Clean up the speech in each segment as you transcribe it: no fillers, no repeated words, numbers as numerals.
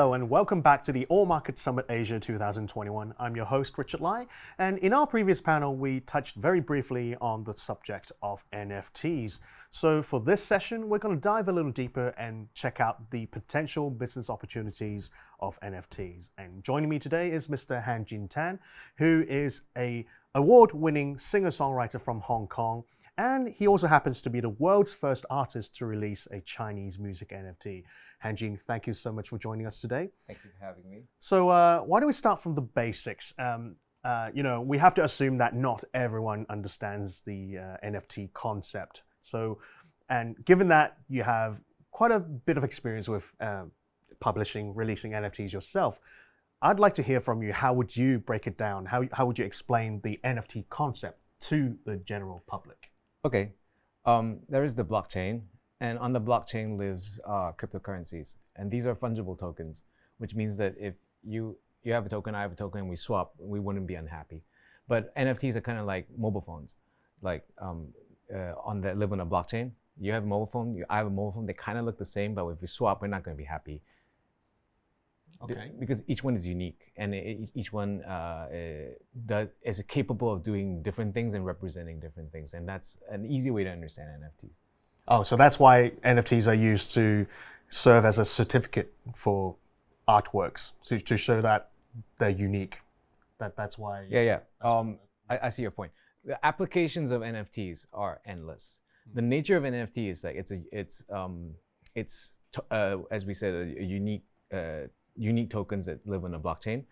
Hello and welcome back to the All Market Summit Asia 2021. I'm your host, Richard Lai, and in our previous panel, we touched very briefly on the subject of NFTs. So for this session, we're going to dive a little deeper and check out the potential business opportunities of NFTs. And joining me today is Mr. Han Jin Tan, who is an award-winning singer-songwriter from Hong Kong. And he also happens to be the world's first artist to release a Chinese music NFT. Han Jin, thank you so much for joining us today. Thank you for having me. So why don't we start from the basics? We have to assume that not everyone understands the NFT concept. And given that you have quite a bit of experience with publishing, releasing NFTs yourself, I'd like to hear from you. How would you break it down? How would you explain the NFT concept to the general public? Okay, there is the blockchain, and on the blockchain lives cryptocurrencies, and these are fungible tokens, which means that if you have a token, I have a token, and we swap, we wouldn't be unhappy. But NFTs are kind of like mobile phones, like live on a blockchain. You have a mobile phone, I have a mobile phone. They kind of look the same, but if we swap, we're not going to be happy. Okay. Because each one is unique, and each one is capable of doing different things and representing different things, and that's an easy way to understand NFTs. Oh, so that's why NFTs are used to serve as a certificate for artworks, to show that they're unique. That's why. Yeah. I see your point. The applications of NFTs are endless. The nature of NFT is like it's as we said, a unique tokens that live on a blockchain.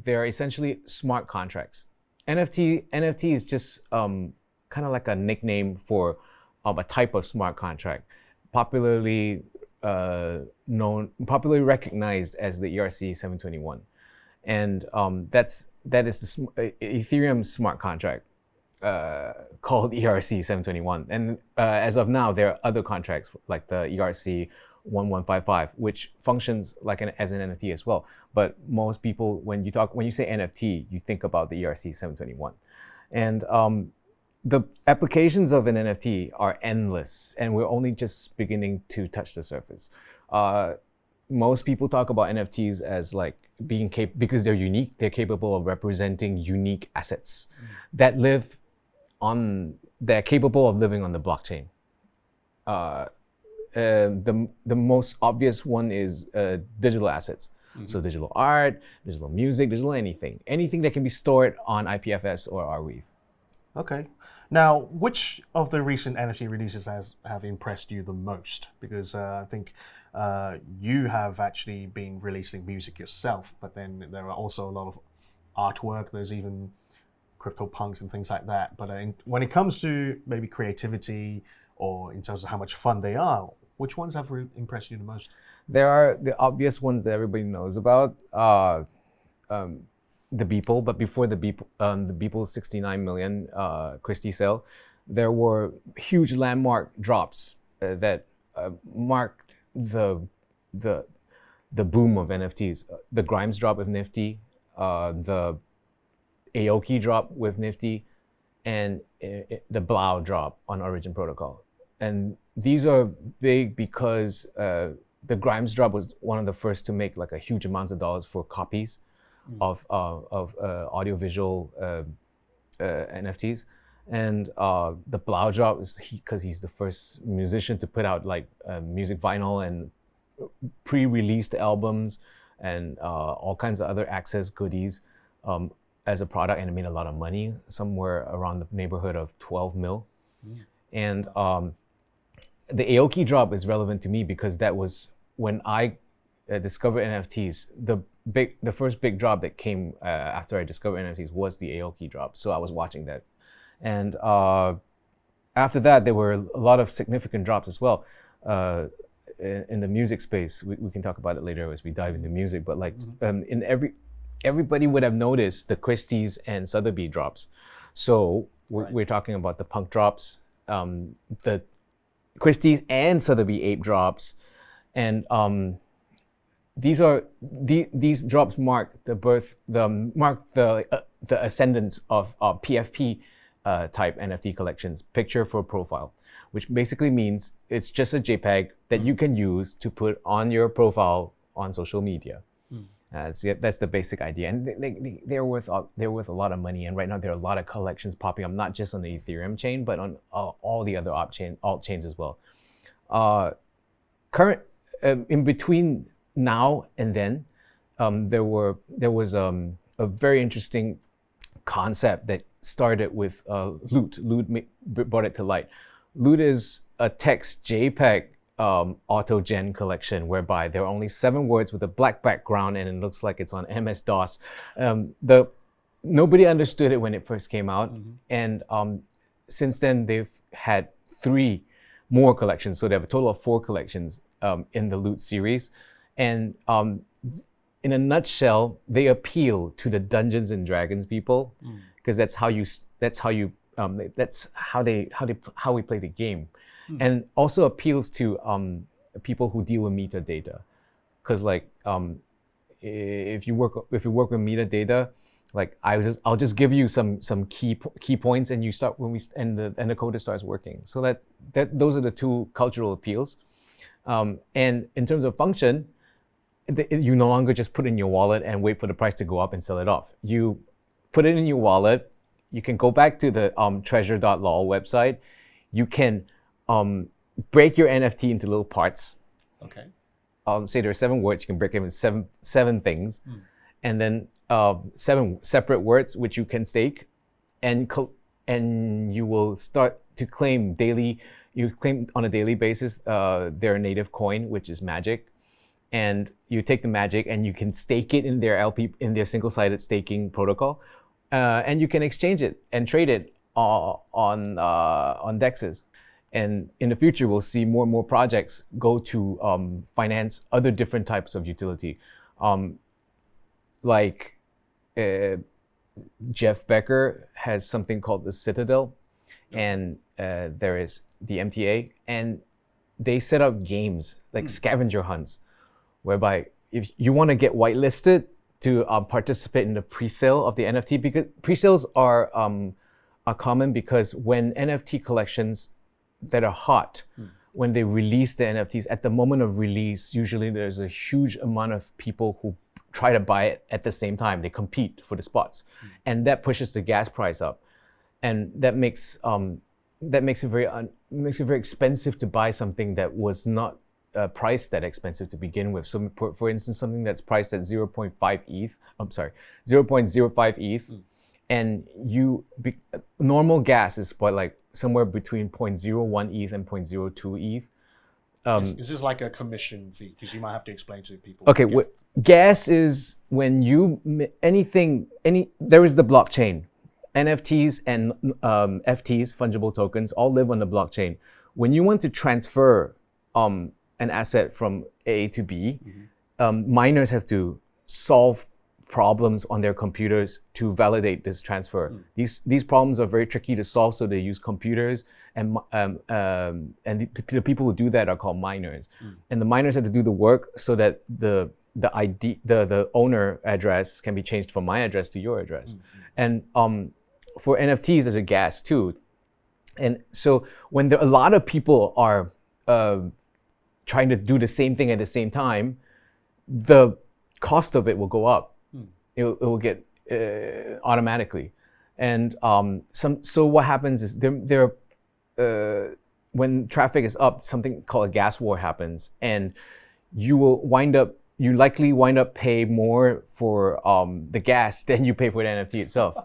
They're essentially smart contracts. NFT is just kind of like a nickname for a type of smart contract, popularly recognized as the ERC 721, and that is the Ethereum smart contract called ERC 721. And as of now, there are other contracts like the ERC 1155, which functions like as an NFT as well. But most people, when you say NFT, you think about the ERC 721. And the applications of an NFT are endless, and we're only just beginning to touch the surface. Most people talk about NFTs as like being because they're unique, they're capable of representing unique assets that they're capable of living on the blockchain. The most obvious one is digital assets. Mm-hmm. So digital art, digital music, digital anything that can be stored on IPFS or Arweave. Okay. Now, which of the recent NFT releases have impressed you the most? Because I think you have actually been releasing music yourself, but then there are also a lot of artwork. There's even CryptoPunks and things like that. But when it comes to maybe creativity or in terms of how much fun they are, which ones have impressed you the most? There are the obvious ones that everybody knows about. The Beeple, but before the Beeple's 69 million Christie sale, there were huge landmark drops that marked the boom of NFTs. The Grimes drop with Nifty, the Aoki drop with Nifty, and the Blau drop on Origin Protocol. And these are big because the Grimes drop was one of the first to make like a huge amounts of dollars for copies of audiovisual NFTs, and the Blau drop is because he's the first musician to put out like music vinyl and pre-released albums and all kinds of other access goodies as a product, and it made a lot of money, somewhere around the neighborhood of 12 mil. And the Aoki drop is relevant to me because that was when I discovered NFTs. The first big drop that came after I discovered NFTs was the Aoki drop. So I was watching that. And after that, there were a lot of significant drops as well in the music space. We can talk about it later as we dive into music. But like everybody would have noticed the Christie's and Sotheby's drops. So we're talking about the punk drops, the Christie's and Sotheby's ape drops. And these drops mark the ascendance of PFP type NFT collections, picture for profile, which basically means it's just a JPEG that you can use to put on your profile on social media. That's the basic idea, and they're worth a lot of money. And right now there are a lot of collections popping up, not just on the Ethereum chain, but on all the other alt chains as well. In between now and then, there was a very interesting concept that started with Loot. Loot brought it to light. Loot is a text JPEG auto-gen collection whereby there are only 7 words with a black background and it looks like it's on MS-DOS. Nobody understood it when it first came out, and since then they've had 3 more collections, so they have a total of 4 collections in the Loot series. And in a nutshell, they appeal to the Dungeons and Dragons people, because that's how we play the game. And also appeals to people who deal with metadata, because like if you work with metadata, like I'll just give you some key points, and you start and the coder starts working. So that those are the 2 cultural appeals. And in terms of function, you no longer just put it in your wallet and wait for the price to go up and sell it off. You put it in your wallet. You can go back to the treasure.lol website. You can break your NFT into little parts. Okay. Say there are 7 words, you can break them into seven things, and then 7 separate words which you can stake, and you will start to claim daily. You claim on a daily basis their native coin, which is magic, and you take the magic and you can stake it in their single-sided staking protocol, and you can exchange it and trade it on dexes. And in the future, we'll see more and more projects go to finance other different types of utility. Like Jeff Becker has something called the Citadel, and there is the MTA, and they set up games like scavenger hunts, whereby if you want to get whitelisted to participate in the pre-sale of the NFT, because pre-sales are common because when NFT collections that are hot, when they release the NFTs, at the moment of release, usually there's a huge amount of people who try to buy it at the same time. They compete for the spots, and that pushes the gas price up, and that makes it very expensive to buy something that was not priced that expensive to begin with. So, for instance, something that's priced at 0.05 ETH, and normal gas is like somewhere between 0.01 ETH and 0.02 ETH. Is this like a commission fee? Because you might have to explain to people. Okay, gas is when there is the blockchain. NFTs and FTs, fungible tokens, all live on the blockchain. When you want to transfer an asset from A to B, miners have to solve problems on their computers to validate this transfer. These problems are very tricky to solve, so they use computers, and the people who do that are called miners. And the miners have to do the work so that the owner address can be changed from my address to your address. And for NFTs, there's a gas too. And so when a lot of people are trying to do the same thing at the same time, the cost of it will go up. It will get automatically. And so what happens is when traffic is up, something called a gas war happens, and you likely wind up pay more for the gas than you pay for the NFT itself.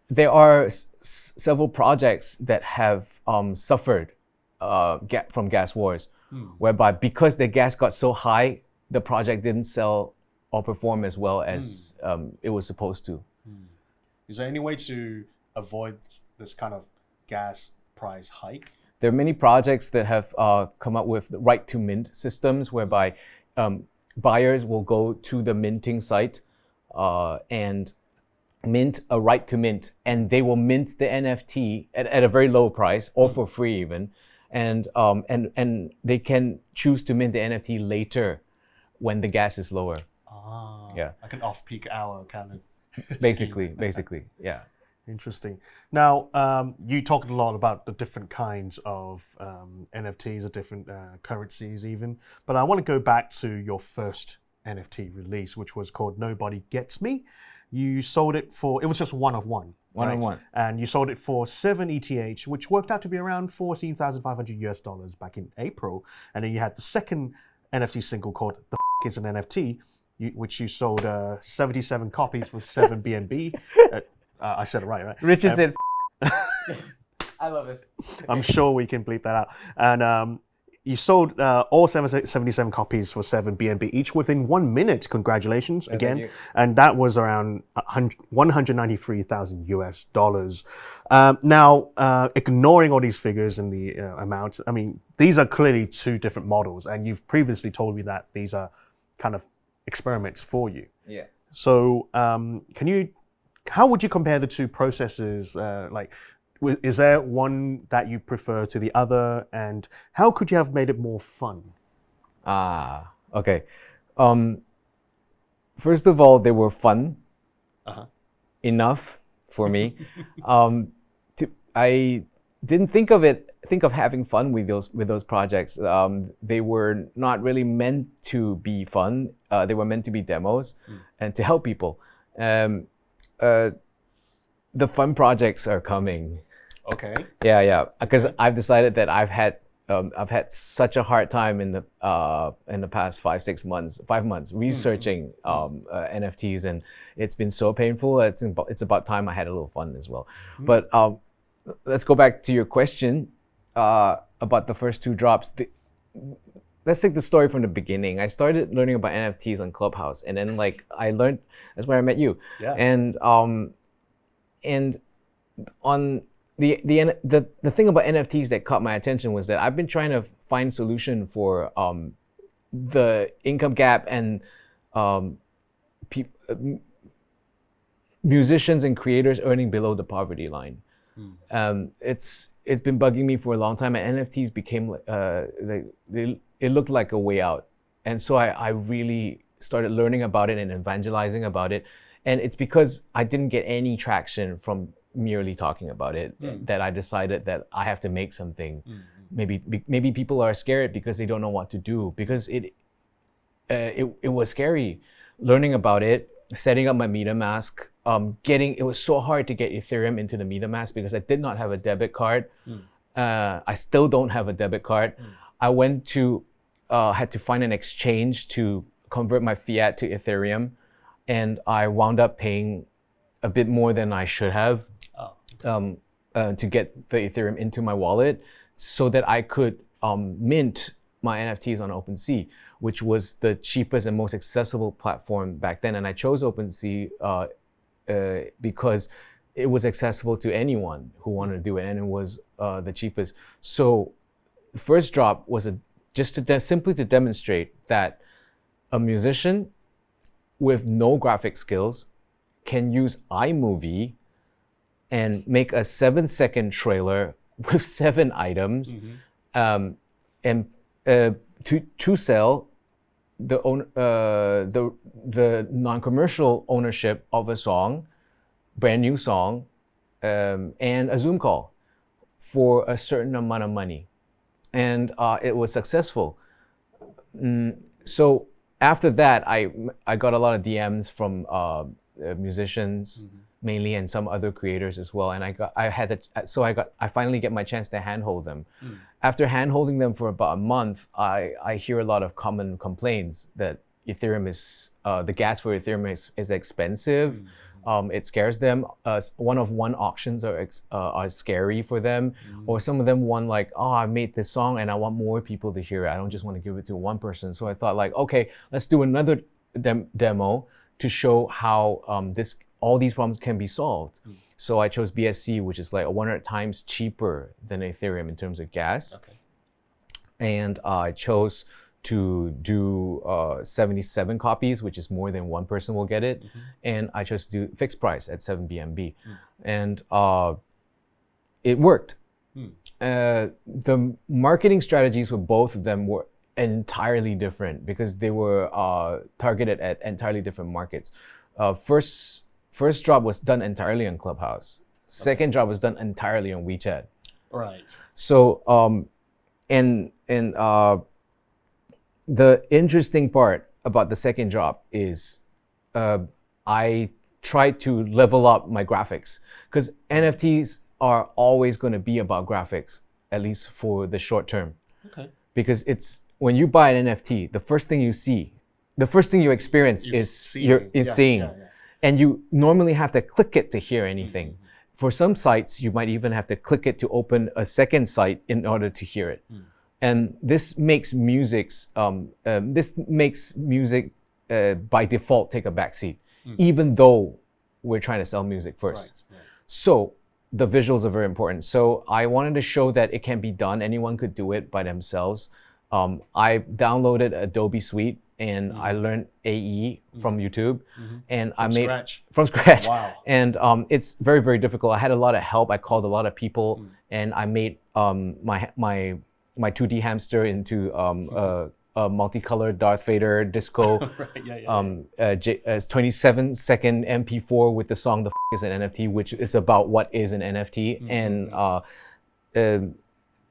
There are several projects that have suffered from gas wars, whereby because the gas got so high, the project didn't sell or perform as well as it was supposed to. Is there any way to avoid this kind of gas price hike? There are many projects that have come up with right to mint systems, whereby buyers will go to the minting site and mint a right to mint, and they will mint the NFT at a very low price or for free even, and they can choose to mint the NFT later when the gas is lower. Yeah, like an off-peak hour kind of. Basically, yeah. Interesting. Now, you talked a lot about the different kinds of NFTs, the different currencies even, but I want to go back to your first NFT release, which was called Nobody Gets Me. You sold it for, it was just one of one. One of one. And you sold it for 7 ETH, which worked out to be around $14,500 back in April. And then you had the second NFT single called The Is an NFT, which you sold 77 copies for 7 BNB. I said it right? Richard said I love this. I'm sure we can bleep that out. And you sold all 77 copies for 7 BNB each within 1 minute. Congratulations again. And that was around $193,000 Now, ignoring all these figures and the amounts, I mean, these are clearly two different models. And you've previously told me that these are kind of experiments for you. Yeah. So how would you compare the two processes? Is there one that you prefer to the other, and how could you have made it more fun? Okay. First of all, they were fun enough for me. I didn't think of having fun with those projects. They were not really meant to be fun. They were meant to be demos and to help people. The fun projects are coming. Okay. Yeah. Because I've decided that I've had such a hard time in the past 5 months researching NFTs, and it's been so painful. It's about time I had a little fun as well. But let's go back to your question about the first two drops. Let's take the story from the beginning. I started learning about NFTs on Clubhouse, and then I learned, that's where I met you. Yeah. And on the thing about NFTs that caught my attention was that I've been trying to find a solution for the income gap and musicians and creators earning below the poverty line. It's been bugging me for a long time, and NFTs became it looked like a way out, and so I really started learning about it and evangelizing about it. And it's because I didn't get any traction from merely talking about it that I decided that I have to make something. Maybe people are scared because they don't know what to do, because it was scary learning about it, setting up my MetaMask, it was so hard to get Ethereum into the MetaMask because I did not have a debit card. I still don't have a debit card. I had to find an exchange to convert my fiat to Ethereum, and I wound up paying a bit more than I should have to get the Ethereum into my wallet so that I could mint my NFTs on OpenSea, which was the cheapest and most accessible platform back then. And I chose OpenSea because it was accessible to anyone who wanted to do it, and it was the cheapest. So the first drop was simply to demonstrate that a musician with no graphic skills can use iMovie and make a 7-second trailer with 7 items, and to sell the non-commercial ownership of a song, brand new song, and a Zoom call for a certain amount of money. And it was successful. So after that, I got a lot of DMs from musicians mainly, and some other creators as well. And I finally get my chance to handhold them. After handholding them for about a month, I hear a lot of common complaints that Ethereum the gas for Ethereum is expensive. It scares them. One-of-one auctions are scary for them. Or some of them want I made this song and I want more people to hear it. I don't just want to give it to one person. So I thought okay, let's do another demo to show how all these problems can be solved. So I chose BSC, which is 100 times cheaper than Ethereum in terms of gas. Okay. And I chose to do 77 copies, which is more than one person will get it. And I chose to do fixed price at 7 BNB. And it worked. The marketing strategies for both of them were entirely different because they were targeted at entirely different markets. First drop was done entirely on Clubhouse. Second drop was done entirely on WeChat. Right. So the interesting part about the second drop is I tried to level up my graphics, because NFTs are always going to be about graphics, at least for the short term. Okay. Because it's when you buy an NFT, the first thing you experience is seeing. And you normally have to click it to hear anything. For some sites, you might even have to click it to open a second site in order to hear it. And this makes music by default take a backseat, even though we're trying to sell music first. Right. So the visuals are very important. So I wanted to show that it can be done. Anyone could do it by themselves. I downloaded Adobe Suite and I learned AE from YouTube, and from scratch. Wow. And it's very, very difficult. I had a lot of help. I called a lot of people, and I made my 2D hamster into a multicolored Darth Vader disco. Right, 27-second MP4 with the song "The F is an NFT," which is about what is an NFT, and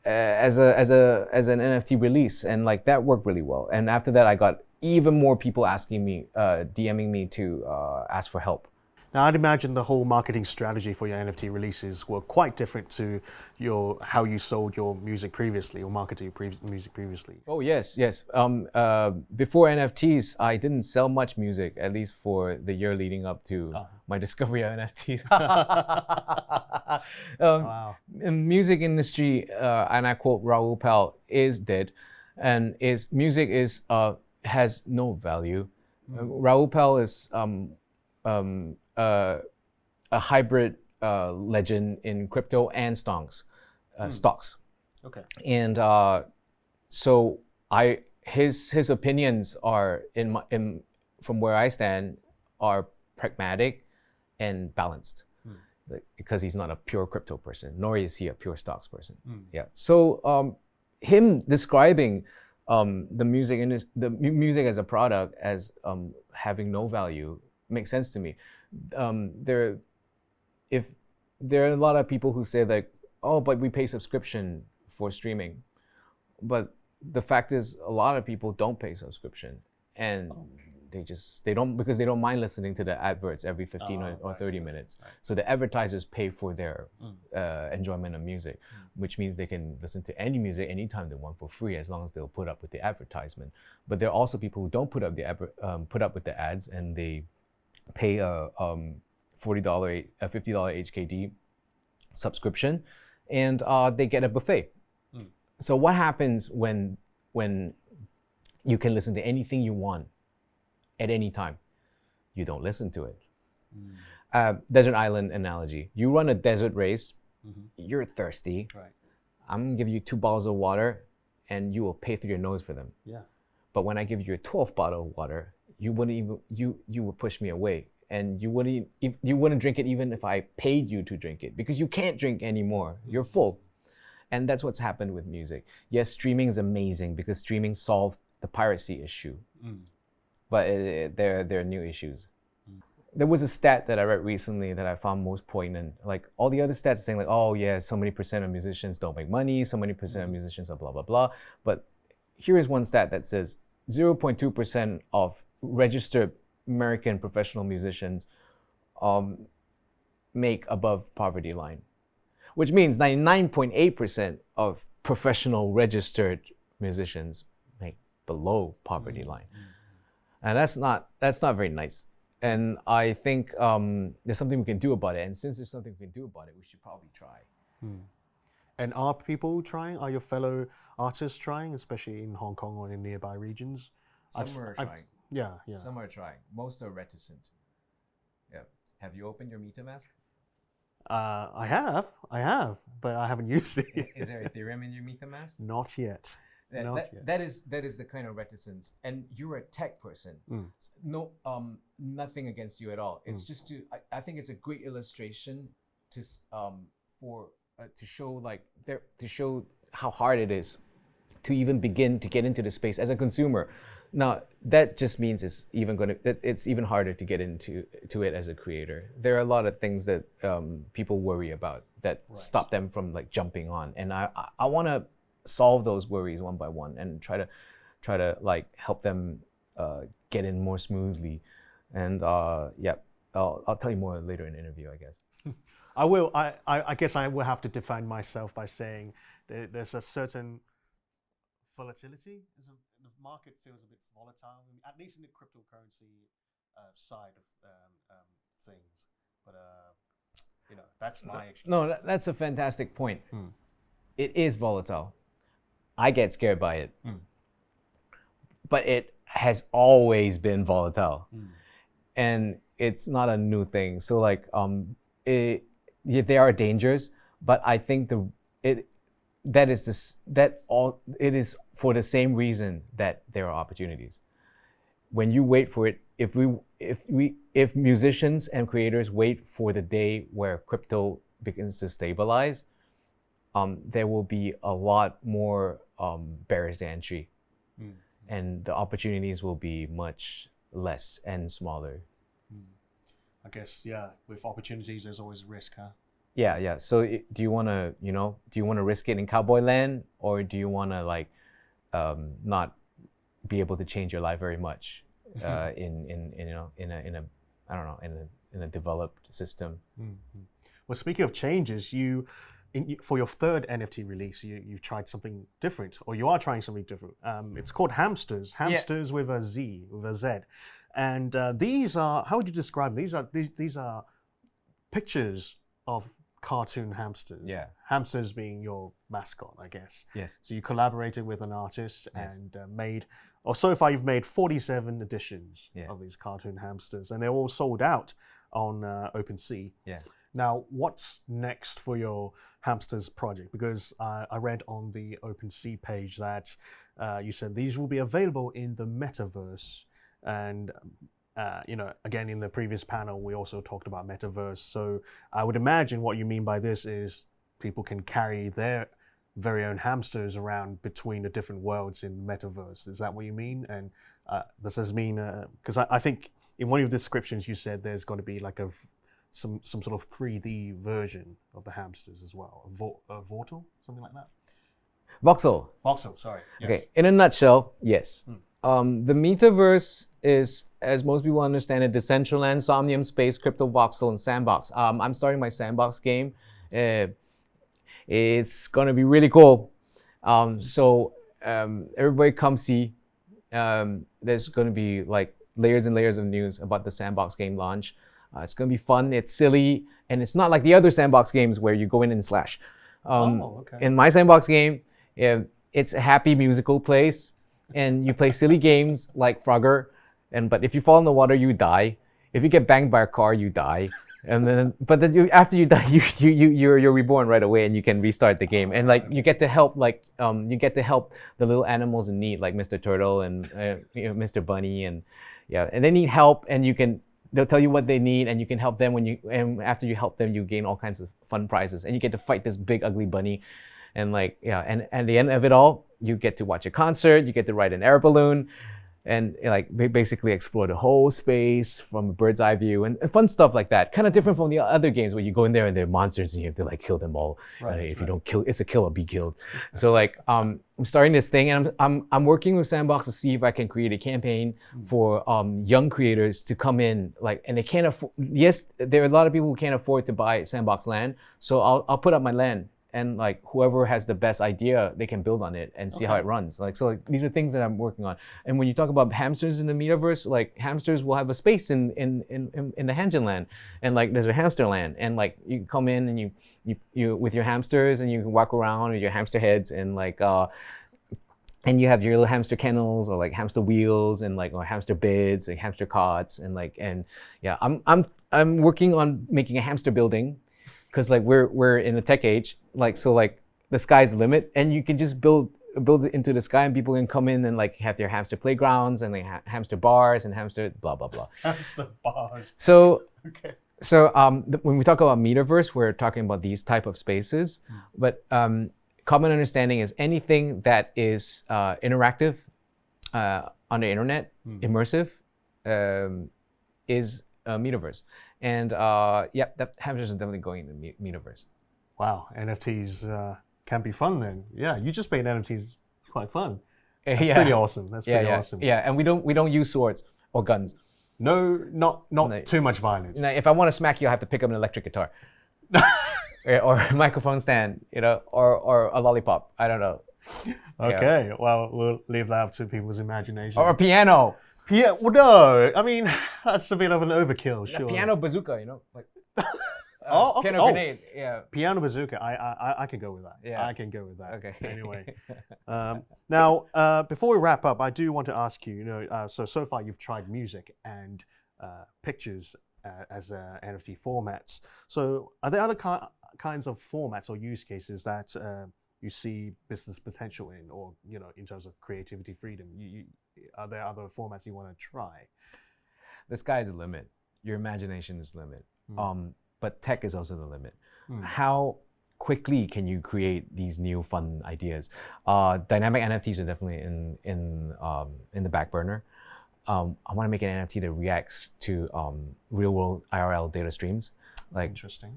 as an NFT release, and like that worked really well. And after that, I got even more people asking me, DMing me to ask for help. Now, I'd imagine the whole marketing strategy for your NFT releases were quite different to how you sold your music previously, or marketed your music previously. Oh, yes. Before NFTs, I didn't sell much music, at least for the year leading up to my discovery of NFTs. Wow. In music industry, and I quote Raoul Pal, is dead, and music has no value. Raoul Pal is a hybrid legend in crypto and stocks. Okay. And so his opinions are from where I stand are pragmatic and balanced, because he's not a pure crypto person, nor is he a pure stocks person. Yeah. So him describing the music as a product as having no value makes sense to me. There are a lot of people who say that, oh, but we pay subscription for streaming, but the fact is a lot of people don't pay subscription, and they don't, because they don't mind listening to the adverts every 15 or 30 minutes. Right. So the advertisers pay for their enjoyment of music, which means they can listen to any music anytime they want for free, as long as they'll put up with the advertisement. But there are also people who don't put up with the ads, and they pay a $50 HKD subscription, and they get a buffet. So what happens when you can listen to anything you want at any time? You don't listen to it. Desert island analogy. You run a desert race, you're thirsty. Right. I'm gonna give you 2 bottles of water, and you will pay through your nose for them. Yeah. But when I give you a 12th bottle of water, you would push me away, and you wouldn't drink it even if I paid you to drink it, because you can't drink anymore. You're full. And that's what's happened with music. Yes, streaming is amazing because streaming solved the piracy issue. But there are new issues. There was a stat that I read recently that I found most poignant. Like, all the other stats are saying like, oh yeah, so many percent of musicians don't make money, so many percent of musicians are blah, blah, blah. But here is one stat that says 0.2% of registered American professional musicians make above poverty line, which means 99.8% of professional registered musicians make below poverty line. And that's not very nice. And I think there's something we can do about it. And since there's something we can do about it, we should probably try. And are people trying? Are your fellow artists trying, especially in Hong Kong or in nearby regions? Some are trying. Yeah. Some are trying. Most are reticent. Yeah. Have you opened your MetaMask? I have, but I haven't used it. Is there Ethereum in your MetaMask? Not yet. That is the kind of reticence, and you're a tech person. No, nothing against you at all. It's just I think it's a great illustration to show how hard it is to even begin to get into the space as a consumer. Now, that just means it's even harder to get into it as a creator. There are a lot of things that people worry about that stop them from like jumping on. And I want to solve those worries one by one and try to like help them get in more smoothly. And I'll tell you more later in the interview, I guess. I will. I guess I will have to define myself by saying there's a certain volatility. The market feels a bit volatile, at least in the cryptocurrency side of things. But that's my experience. No, that's a fantastic point. It is volatile. I get scared by it, but it has always been volatile, and it's not a new thing. So like, there are dangers, but I think it is for the same reason that there are opportunities. When you wait for it, if musicians and creators wait for the day where crypto begins to stabilize, there will be a lot more barriers to entry, and the opportunities will be much less and smaller. I guess, with opportunities, there's always risk, huh? Yeah. So do you want to risk it in cowboy land, or do you want to like not be able to change your life very much in a developed system? Well, speaking of changes, for your third NFT release, you've tried something different, or you are trying something different. It's called Hamsters. Hamsters with a Z, with a Z. And these are, how would you describe them? These are pictures of cartoon hamsters. Yeah. Hamsters being your mascot, I guess. Yes. So you collaborated with an artist and so far you've made 47 editions of these cartoon hamsters, and they're all sold out on OpenSea. Yeah. Now, what's next for your Hamsters project? Because I read on the OpenSea page that you said these will be available in the metaverse. And, again, in the previous panel, we also talked about metaverse. So I would imagine what you mean by this is people can carry their very own hamsters around between the different worlds in metaverse. Is that what you mean? And does this mean, because I think in one of your descriptions you said there's going to be like some sort of 3D version of the hamsters as well, a volatile, something like that? Voxel, sorry. Yes. Okay, in a nutshell, yes. The metaverse is, as most people understand it, Decentraland, Somnium Space, Crypto Voxel, and Sandbox. I'm starting my Sandbox game. It's gonna be really cool. So everybody come see. There's gonna be like layers and layers of news about the Sandbox game launch. It's gonna be fun, it's silly, and it's not like the other Sandbox games where you go in and slash. In my Sandbox game, it's a happy musical place, and you play silly games like Frogger, but if you fall in the water, you die. If you get banged by a car, you die. And then, after you die, you're reborn right away, and you can restart the game. And like you get to help, the little animals in need, like Mr. Turtle and Mr. Bunny, and they need help, and they'll tell you what they need, and you can help them. And after you help them, you gain all kinds of fun prizes, and you get to fight this big ugly bunny, and and at the end of it all, you get to watch a concert, you get to ride an air balloon, and they basically explore the whole space from a bird's eye view and fun stuff like that. Kind of different from the other games where you go in there and they're monsters and you have to kill them all. If you don't kill, it's a kill or be killed. So I'm starting this thing, and I'm working with Sandbox to see if I can create a campaign for young creators to come in, and they can't afford. Yes, there are a lot of people who can't afford to buy Sandbox land, so I'll put up my land. And whoever has the best idea, they can build on it and see how it runs. These are things that I'm working on. And when you talk about hamsters in the metaverse, hamsters will have a space in the Hanjin land, and there's a hamster land, and you come in and you with your hamsters, and you can walk around with your hamster heads, and and you have your little hamster kennels or hamster wheels and or hamster beds and hamster cots and I'm working on making a hamster building. Because we're in a tech age, the sky's the limit, and you can just build it into the sky, and people can come in and have their hamster playgrounds and hamster bars and hamster blah blah blah. Hamster bars. So when we talk about metaverse, we're talking about these type of spaces, but common understanding is anything that is interactive on the internet, immersive, is a metaverse. And that Hamsters is definitely going in the metaverse. Wow, NFTs can be fun then. Yeah, you just made NFTs quite fun. That's pretty awesome. That's pretty awesome. Yeah, and we don't use swords or guns. No, not too much violence. Now, if I want to smack you, I have to pick up an electric guitar. Or a microphone stand, or a lollipop. I don't know. Okay, well, we'll leave that up to people's imagination. Or a piano. Well, no, I mean, that's a bit of an overkill, sure. Piano bazooka, like okay. piano grenade. Yeah. Piano bazooka, I can go with that. Yeah. I can go with that. Okay. Anyway, now, before we wrap up, I do want to ask you, so far you've tried music and pictures as NFT formats. So are there other kinds of formats or use cases that you see business potential in, or in terms of creativity freedom? Are there other formats you want to try? The sky is the limit. Your imagination is the limit. But tech is also the limit. How quickly can you create these new fun ideas? Dynamic NFTs are definitely in the back burner. I want to make an NFT that reacts to real world IRL data streams. Like, interesting.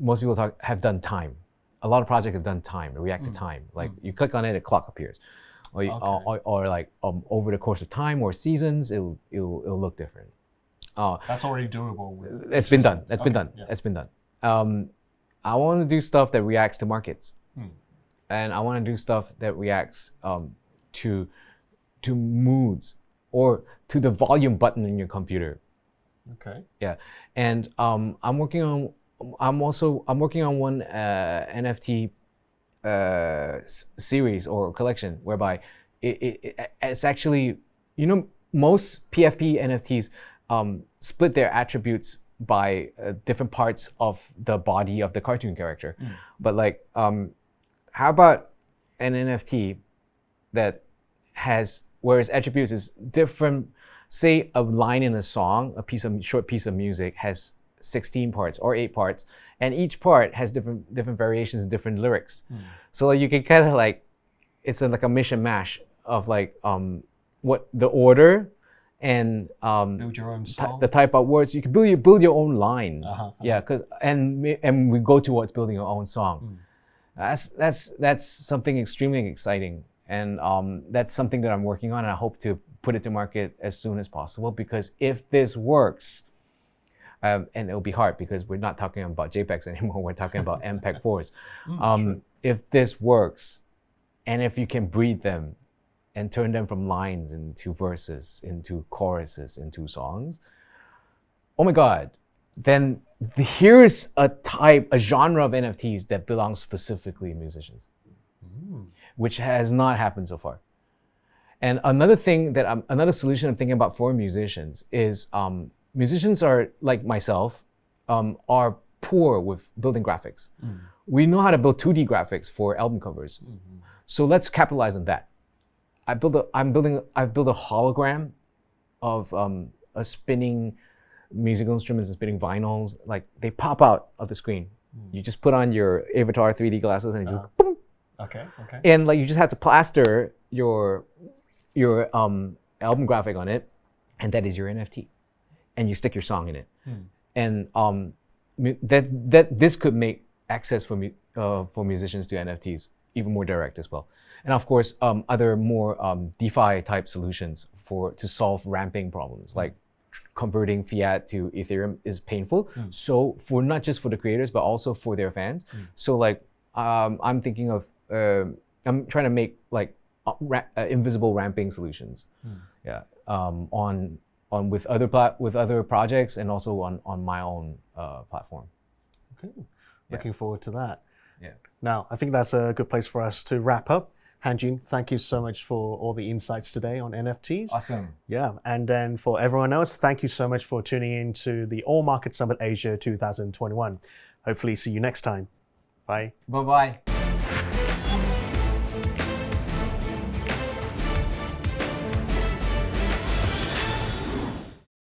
Most people have done time. A lot of projects have done time, react to time. Like you click on it, a clock appears, or like over the course of time or seasons, it'll look different. That's already doable. It's been done. It's been done. It's been done. I want to do stuff that reacts to markets, and I want to do stuff that reacts to moods or to the volume button in your computer. Okay. Yeah, and I'm working on one NFT series or collection whereby it's actually, most PFP NFTs split their attributes by different parts of the body of the cartoon character. But like, how about an NFT that has, where its attributes is different? Say a line in a song, short piece of music has 16 parts or 8 parts, and each part has different variations, different lyrics. So like, you can kind of like, it's like a mishmash of like what the order and build your own song. The type of words. You can build your own line. Yeah, and we go towards building your own song. That's something extremely exciting, and that's something that I'm working on, and I hope to put it to market as soon as possible, because if this works, and it'll be hard because we're not talking about JPEGs anymore, we're talking about MPEG-4s. If this works, and if you can breed them and turn them from lines into verses, into choruses, into songs, oh my God, then here's a genre of NFTs that belongs specifically to musicians, which has not happened so far. And another solution I'm thinking about for musicians is, musicians are, like myself, are poor with building graphics. We know how to build 2D graphics for album covers. So let's capitalize on that. I've built a hologram of a spinning musical instruments and spinning vinyls. Like, they pop out of the screen. You just put on your Avatar 3D glasses and it just boom. Okay. And like, you just have to plaster your album graphic on it, and that is your NFT. And you stick your song in it. And this could make access for musicians to NFTs even more direct as well. And of course, other more DeFi type solutions to solve ramping problems, like converting fiat to Ethereum is painful. So not just for the creators, but also for their fans. So like, I'm thinking of, I'm trying to make like invisible ramping solutions. With other projects, and also on my own platform. Okay, looking forward to that. Yeah. Now, I think that's a good place for us to wrap up. Hanjin, thank you so much for all the insights today on NFTs. Awesome. Yeah, and then for everyone else, thank you so much for tuning in to the All Market Summit Asia 2021. Hopefully see you next time. Bye. Bye-bye.